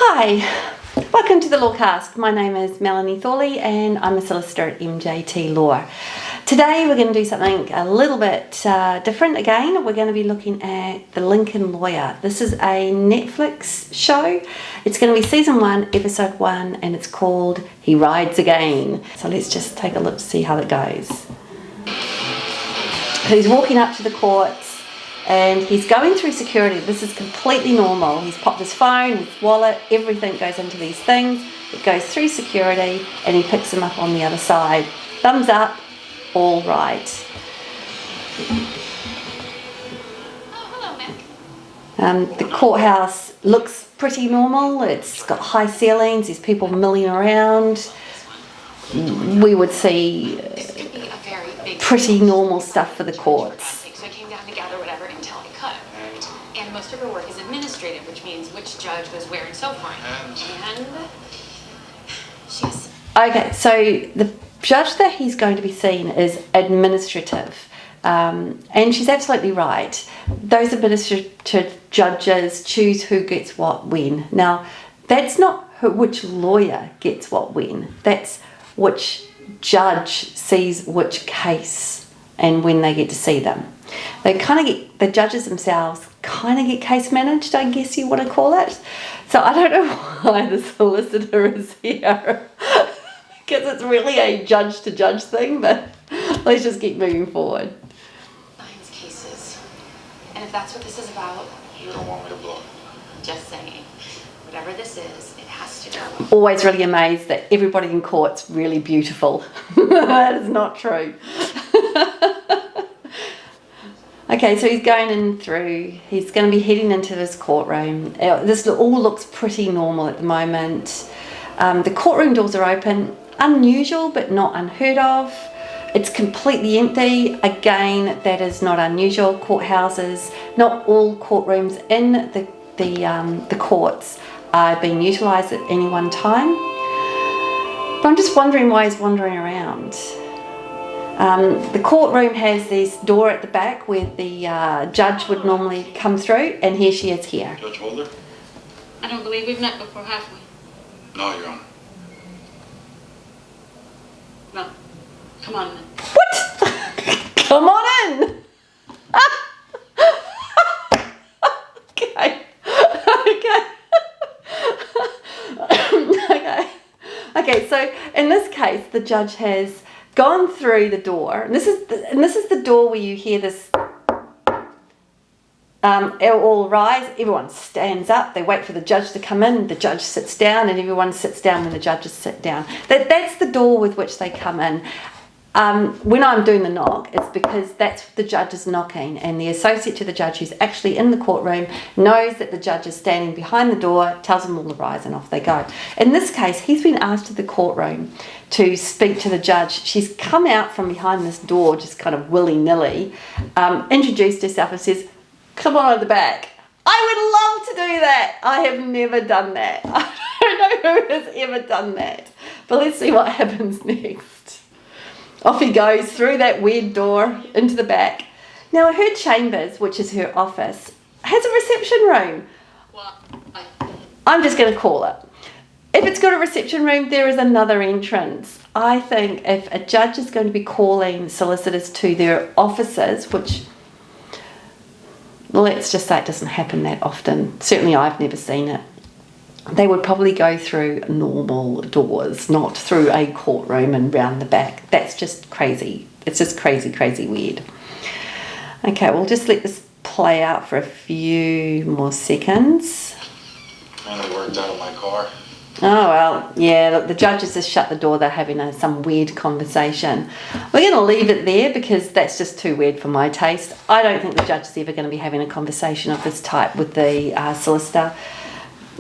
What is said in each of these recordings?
Hi, welcome to the Lawcast. My name is Melanie Thorley and I'm a solicitor at MJT Law. Today we're going to do something a little bit different again. We're going to be looking at The Lincoln Lawyer. This is a Netflix show. It's going to be season 1, episode 1, and it's called He Rides Again. So let's just take a look to see how it goes. So he's walking up to the courts and he's going through security. This is completely normal. He's popped his phone, his wallet, everything goes into these things. It goes through security and he picks them up on the other side. Thumbs up, all right. Oh, hello, Mick. The courthouse looks pretty normal. It's got high ceilings, there's people milling around. We would see pretty normal stuff for the courts. So I came down to gather whatever intel I could. And most of her work is administrative, which means which judge was where and so forth. And she's... Okay, so the judge that he's going to be seeing is administrative. And she's absolutely right. Those administrative judges choose who gets what when. Now, that's not which lawyer gets what when. That's which judge sees which case and when they get to see them. They kind of get, the judges themselves kind of get case managed, I guess you want to call it. So I don't know why the solicitor is here, because it's really a judge to judge thing, but let's just keep moving forward. Finds cases. And if that's what this is about... You don't want me to blow. Just saying. Whatever this is, it has to go. Always really amazed that everybody in court's really beautiful. That is not true. Okay, so he's going in through, he's going to be heading into this courtroom. This all looks pretty normal at the moment. The courtroom doors are open, unusual but not unheard of. It's completely empty. Again, that is not unusual. Courthouses, not all courtrooms in the courts are being utilised at any one time. But I'm just wondering why he's wandering around. The courtroom has this door at the back where the judge would normally come through, and here she is here. Judge Holder? I don't believe we've met before, have we? No, Your Honor. No. Come on, then. What? Come on in! Okay. Okay, so in this case, the judge has gone through the door, and this is the door where you hear this. All rise. Everyone stands up. They wait for the judge to come in. The judge sits down, and everyone sits down when the judges sit down. That's the door with which they come in. When I'm doing the knock, it's because that's the judge is knocking, and the associate to the judge who's actually in the courtroom knows that the judge is standing behind the door, tells them all to rise, and off they go. In this case, he's been asked to the courtroom to speak to the judge. She's come out from behind this door, just kind of willy-nilly, introduced herself and says, "Come on at the back." I would love to do that. I have never done that. I don't know who has ever done that. But let's see what happens next. Off he goes through that weird door into the back. Now her chambers, which is her office, has a reception room. Well, I'm just going to call it. If it's got a reception room, there is another entrance. I think if a judge is going to be calling solicitors to their offices, which let's just say it doesn't happen that often. Certainly I've never seen it. They would probably go through normal doors, not through a courtroom and round the back. That's just crazy. It's just crazy, crazy weird. Okay, we'll just let this play out for a few more seconds. Kind of worked out of my car. Oh, well, yeah, look, the judges just shut the door. They're having some weird conversation. We're going to leave it there because that's just too weird for my taste. I don't think the judge is ever going to be having a conversation of this type with the solicitor.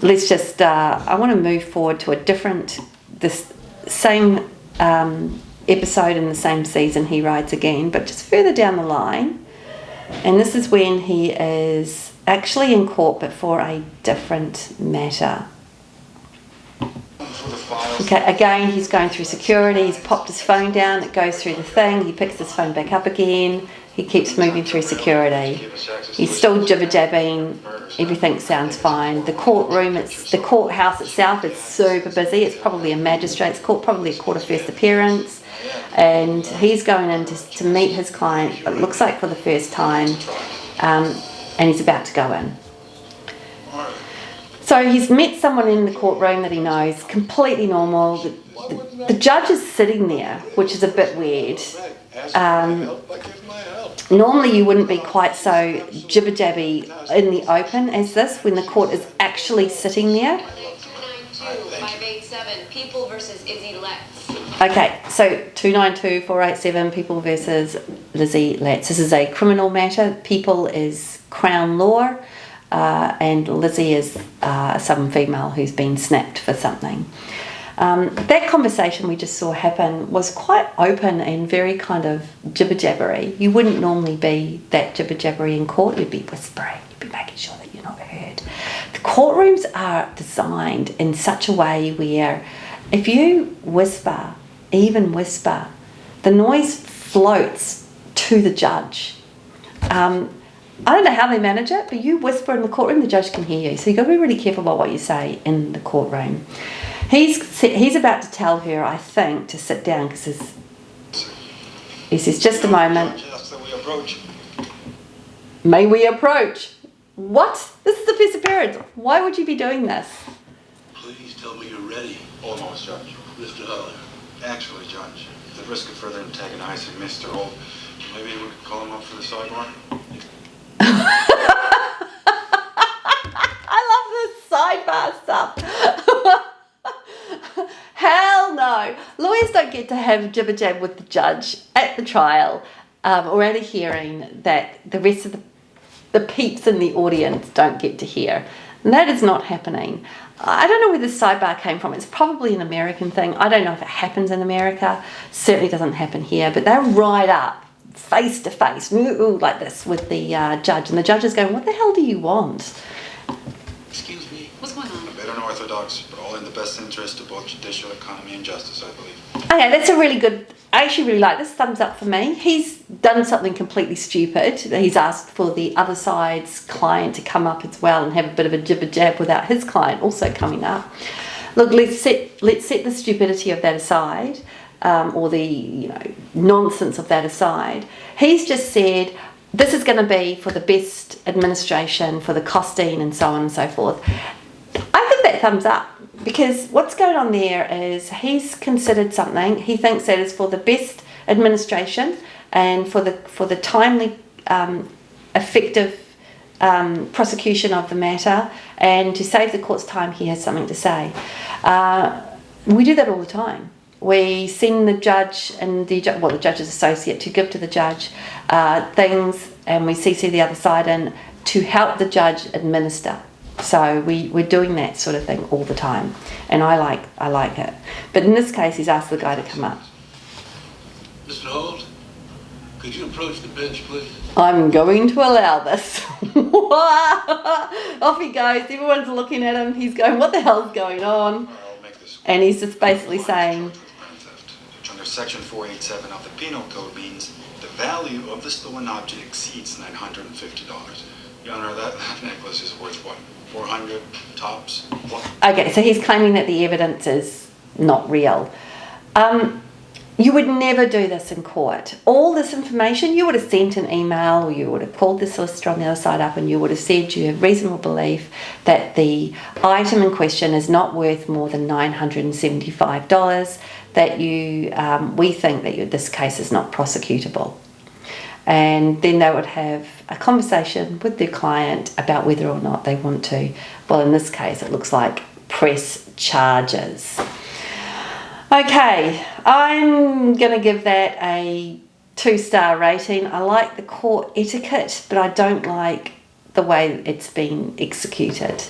Let's just, I want to move forward to this same episode in the same season, He Rides Again, but just further down the line. And this is when he is actually in court, but for a different matter. Okay, again, he's going through security, he's popped his phone down, it goes through the thing, he picks his phone back up again, He keeps moving through security. He's still jibber-jabbing. Everything sounds fine. The courthouse itself is super busy. It's probably a magistrate's court, probably a court of first appearance. And he's going in to meet his client, it looks like for the first time, and he's about to go in. So he's met someone in the courtroom that he knows, completely normal. The judge is sitting there, which is a bit weird. Normally you wouldn't be quite so jibber-jabby in the open as this, when the court is actually sitting there. 587, People versus Izzy Letts. Okay, so 292-487, People versus Lizzie Letts. This is a criminal matter. People is Crown law, and Lizzie is some female who's been snapped for something. That conversation we just saw happen was quite open and very kind of jibber-jabbery. You wouldn't normally be that jibber-jabbery in court. You'd be whispering. You'd be making sure that you're not heard. The courtrooms are designed in such a way where if you whisper, even whisper, the noise floats to the judge. I don't know how they manage it, but you whisper in the courtroom, the judge can hear you. So you've got to be really careful about what you say in the courtroom. He's about to tell her, I think, to sit down because he says, just a moment. May we approach? What? This is the first appearance. Why would you be doing this? Please tell me you're ready. Almost, Judge. Mr. Holler. Actually, Judge, at the risk of further antagonizing Mr. Holt, maybe we could call him up for the sidebar? I love this sidebar stuff. Hell no. Lawyers don't get to have jibber-jab with the judge at the trial or at a hearing that the rest of the peeps in the audience don't get to hear. And that is not happening. I don't know where this sidebar came from. It's probably an American thing. I don't know if it happens in America. Certainly doesn't happen here. But they're right up, face to face, like this with the judge. And the judge is going, what the hell do you want? Excuse me. What's going on? A bit unorthodox, but all in the best interest of both judicial economy and justice, I believe. Okay, that's a really good, I actually really like this. Thumbs up for me. He's done something completely stupid. He's asked for the other side's client to come up as well and have a bit of a jibber-jab without his client also coming up. Look, let's set the stupidity of that aside, or the nonsense of that aside. He's just said, this is going to be for the best administration, for the costing and so on and so forth. I think that thumbs up, because what's going on there is he's considered something. He thinks that is for the best administration and for the timely, effective prosecution of the matter, and to save the court's time, he has something to say. We do that all the time. We send the judge and the judge's associate to give to the judge things, and we CC the other side in to help the judge administer. So we're doing that sort of thing all the time, and I like it. But in this case, he's asked the guy to come up. Mr. Holt, could you approach the bench, please? I'm going to allow this. Off he goes. Everyone's looking at him. He's going, what the hell's going on? I'll make this. And he's just basically saying, Which under section 487 of the penal code means the value of the stolen object exceeds $950. Your Honor, that necklace is worth what? 400 tops? What? okay, so he's claiming that the evidence is not real. You would never do this in court. All this information, you would have sent an email, or you would have called the solicitor on the other side up, and you would have said you have reasonable belief that the item in question is not worth more than $975, that we think that this case is not prosecutable. And then they would have a conversation with their client about whether or not they want to, well, in this case, it looks like press charges. Okay, I'm going to give that a 2-star rating. I like the court etiquette, but I don't like the way it's been executed.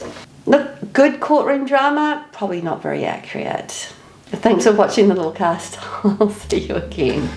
Look, good courtroom drama, probably not very accurate. Thanks for watching the Lawcast. I'll see you again.